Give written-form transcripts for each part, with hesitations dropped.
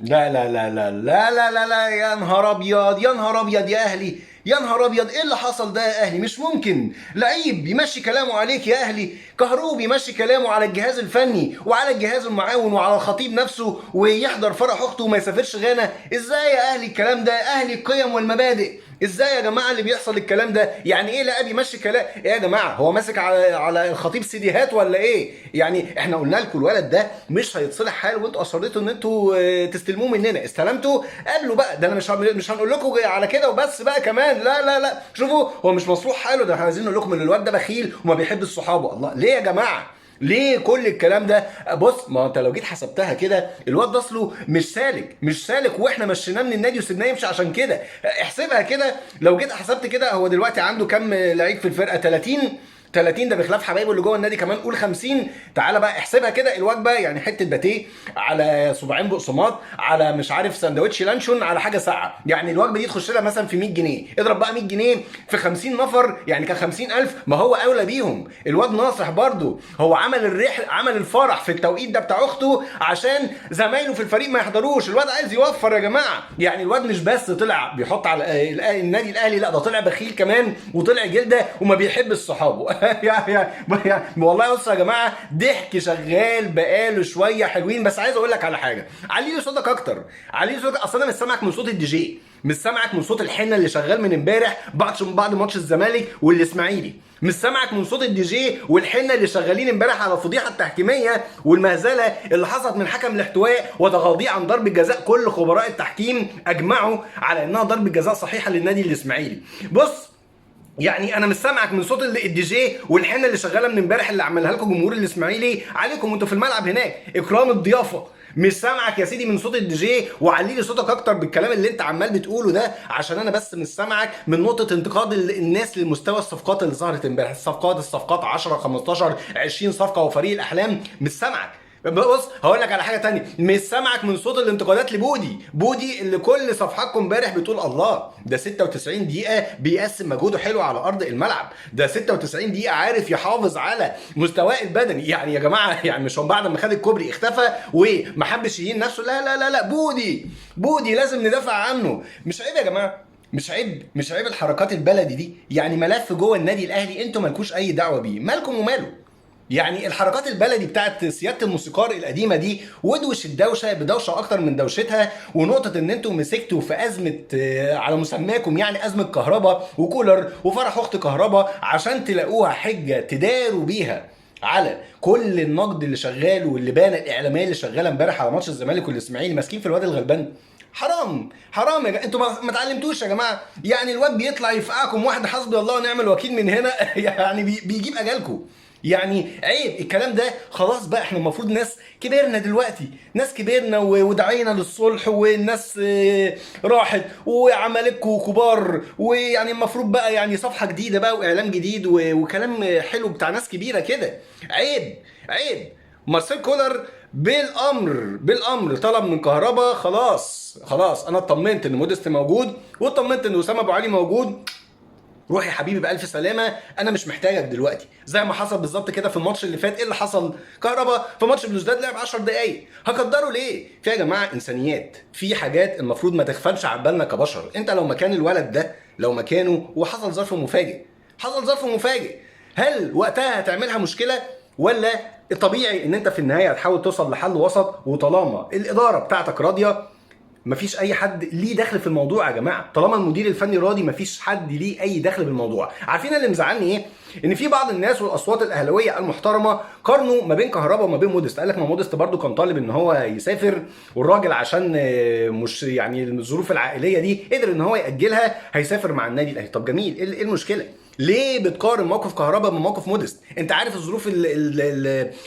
لا لا لا لا لا لا لا لا، يا نهار ابيض يا نهار ابيض يا اهلي، يا نهار ابيض، ايه اللي حصل ده يا اهلي؟ مش ممكن لعيب يمشي كلامه عليك يا اهلي، كهروب يمشي كلامه على الجهاز الفني وعلى الجهاز المعاون وعلى الخطيب نفسه ويحضر فرح اخته وما يسافرش غانا. ازاي يا اهلي الكلام ده؟ اهلي القيم والمبادئ. ازاي يا جماعه اللي بيحصل الكلام ده؟ يعني ايه لاعب يمشي كلام؟ ايه يا جماعه، هو ماسك على الخطيب سيديهات ولا ايه؟ يعني احنا قلنا لكم الولد ده مش هيتصلح حال، وانتوا اصريتوا ان انتوا تستلموه مننا. استلمتوا قبله بقى، ده انا مش هنقول لكم على كده وبس بقى كمان. لا لا لا، شوفوا هو مش مصلوح حاله، ده احنا عايزين نقول لكم ان الواد ده بخيل وما بيحبش صحابه. الله، ليه يا جماعه؟ ليه كل الكلام ده؟ بص، ما انت لو جيت حسبتها كده الواد ده اصله مش سالك واحنا مشيناه من النادي وسيبناه يمشي عشان كده. احسبها كده، لو جيت حسبت كده هو دلوقتي عنده كام لعيب في الفرقه؟ 30. 30 ده بخلاف حبايبه اللي جوه النادي كمان، قول 50. تعالى بقى احسبها كده، الوجبه يعني حته باتيه على صباعين بقسماط على مش عارف سندوتش لانشون على حاجه ساقعه، يعني الوجبه دي تخش لها مثلا في 100 جنيه. اضرب بقى 100 جنيه في 50 نفر، يعني كان 50,000. ما هو اولى بيهم. الواد ناصح برضه، هو عمل الفرح في التوقيت ده بتاع اخته عشان زمايله في الفريق ما يحضروش. الواد عايز يوفر يا جماعه، يعني الواد مش بس طلع بيحط على النادي الاهلي، لا ده طلع بخيل كمان وطلع جلده وما بيحبش صحابه. يعني والله بصوا يا جماعه، ضحك شغال بقاله شويه حلوين. بس عايز اقول لك على حاجه، علي صوتك اكتر، علي صوتك. اصل انا مش سامعك من صوت الدي جي، مش سامعك من صوت الحنه اللي شغال من امبارح بعد ماتش الزمالك والاسماعيلي، مش سامعك من صوت الدي جي والحنه اللي شغالين امبارح على الفضيحه التحكيميه والمهزله اللي حصلت من حكم الاحتواء وتغاضيه عن ضربه جزاء كل خبراء التحكيم اجمعوا على انها ضربه جزاء صحيحه للنادي الاسماعيلي. بص، يعني انا مش سامعك من صوت الدي جي والحنه اللي شغاله من امبارح اللي عملها لكم جمهور الاسماعيلي عليكم وانتوا في الملعب هناك اكرام الضيافه. مش سامعك يا سيدي من صوت الدي جي، وعلي لي صوتك اكتر بالكلام اللي انت عمال بتقوله ده، عشان انا بس مش سامعك من نقطه انتقاد الناس للمستوى الصفقات اللي ظهرت امبارح. الصفقات 10 15 20 صفقه وفريق الاحلام، مش سامعك. بص هقول لك على حاجه تانية، مش سامعك من صوت الانتقادات لبودي اللي كل صفحاتكم امبارح بتقول الله ده 96 دقيقه بيقسم مجهوده حلو على ارض الملعب، ده 96 دقيقه عارف يحافظ على مستواه البدني. يعني يا جماعه، يعني مش هو بعد ما خد الكوبري اختفى وما حبش يهين نفسه؟ لا لا لا لا، بودي لازم ندافع عنه. مش عيب يا جماعه؟ مش عيب الحركات البلدي دي؟ يعني ملف جوه النادي الاهلي انتوا مالكوش اي دعوه بيه، مالكم وماله؟ يعني الحركات البلدي بتاعت سياده الموسيقار القديمه دي ودوش الدوشه بدوشه اكتر من دوشتها، ونقطه ان انتم مسكتوا في ازمه على مسماكم يعني ازمه كهرباء وكولر وفرح اخت كهرباء عشان تلاقوها حجه تداروا بيها على كل النقد اللي شغال واللبانه الاعلاميه اللي شغاله امبارح على ماتش الزمالك والاسماعيلي ماسكين في الواد الغلبان. حرام حرام يا جماعه، انتوا ما اتعلمتوش يا جماعه. يعني الواد بيطلع يفقعكم واحد حسبي الله ونعم الوكيل من هنا يعني بيجيب اجالكم. يعني عيب الكلام ده. خلاص بقى، احنا المفروض ناس كبرنا دلوقتي، ناس كبرنا ودعينا للصلح والناس راحت وعمالكوا كبار، ويعني المفروض بقى يعني صفحة جديدة بقى واعلام جديد وكلام حلو بتاع ناس كبيرة كده. عيب. مارسيل كولر بالامر طلب من كهربا. خلاص انا اطمنت ان موديست موجود واطمنت ان اسامه ابو علي موجود. روح يا حبيبي بألف سلامة، أنا مش محتاجك دلوقتي. زي ما حصل بالظبط كده في الماتش اللي فات. إيه اللي حصل؟ كهربا في ماتش بلوزداد لعب 10 دقايق، هقدره ليه؟ في يا جماعة إنسانيات، في حاجات المفروض ما تغفلش عن بالنا كبشر. أنت لو مكان الولد ده، لو مكانه وحصل ظرف مفاجئ، هل وقتها هتعملها مشكلة؟ ولا الطبيعي إن أنت في النهاية هتحاول توصل لحل وسط، وطالما الإدارة بتاعتك راضية مفيش اي حد ليه دخل في الموضوع يا جماعه. طالما المدير الفني راضي مفيش حد ليه اي دخل بالموضوع. عارفين اللي مزعلني ايه؟ ان في بعض الناس والاصوات الاهلاويه المحترمه قارنوا ما بين كهربا وما بين موديست. قال لك ما موديست برده كان طالب ان هو يسافر، والراجل عشان مش يعني الظروف العائليه دي قدر ان هو ياجلها، هيسافر مع النادي الاهلي. طب جميل، ايه المشكله؟ ليه بتقارن موقف كهربا بموقف موديست؟ انت عارف الظروف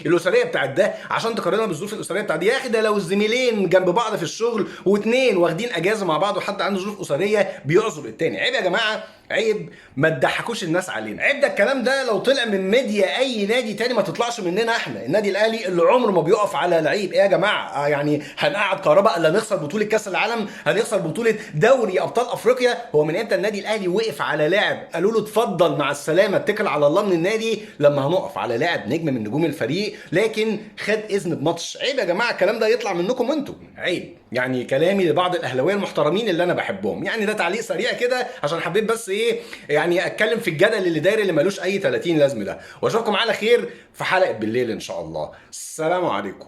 الاسريه بتاعت ده عشان تقارنها بالظروف الاسريه بتاعت دي؟ يا اخي ده لو الزميلين جنب بعض في الشغل واثنين واخدين اجازه مع بعض وحد عنده ظروف اسريه بيعذر التاني. عيب يا جماعه عيب ما تضحكوش الناس علينا. عيب ده الكلام ده لو طلع من ميديا اي نادي تاني ما تطلعش مننا احنا. النادي الاهلي اللي عمره ما بيقف على لعيب. ايه يا جماعه يعني هنقعد كهرباء الا نخسر بطوله كاس العالم، هنخسر بطوله دوري ابطال افريقيا؟ هو من امتى النادي الاهلي وقف على لاعب قالوا له اتفضل مع السلامه اتكل على الله من النادي لما هنقف على لاعب نجم من نجوم الفريق لكن خد اذن بماتش؟ عيب يا جماعه الكلام ده يطلع منكم انتوا، عيب. يعني كلامي لبعض الاهلاويه المحترمين اللي انا بحبهم، يعني ده تعليق سريع كده عشان حبيت بس ايه يعني اتكلم في الجدل اللي داير اللي ملوش اي 30 لازمه ده. واشوفكم على خير في حلقه بالليل ان شاء الله. السلام عليكم.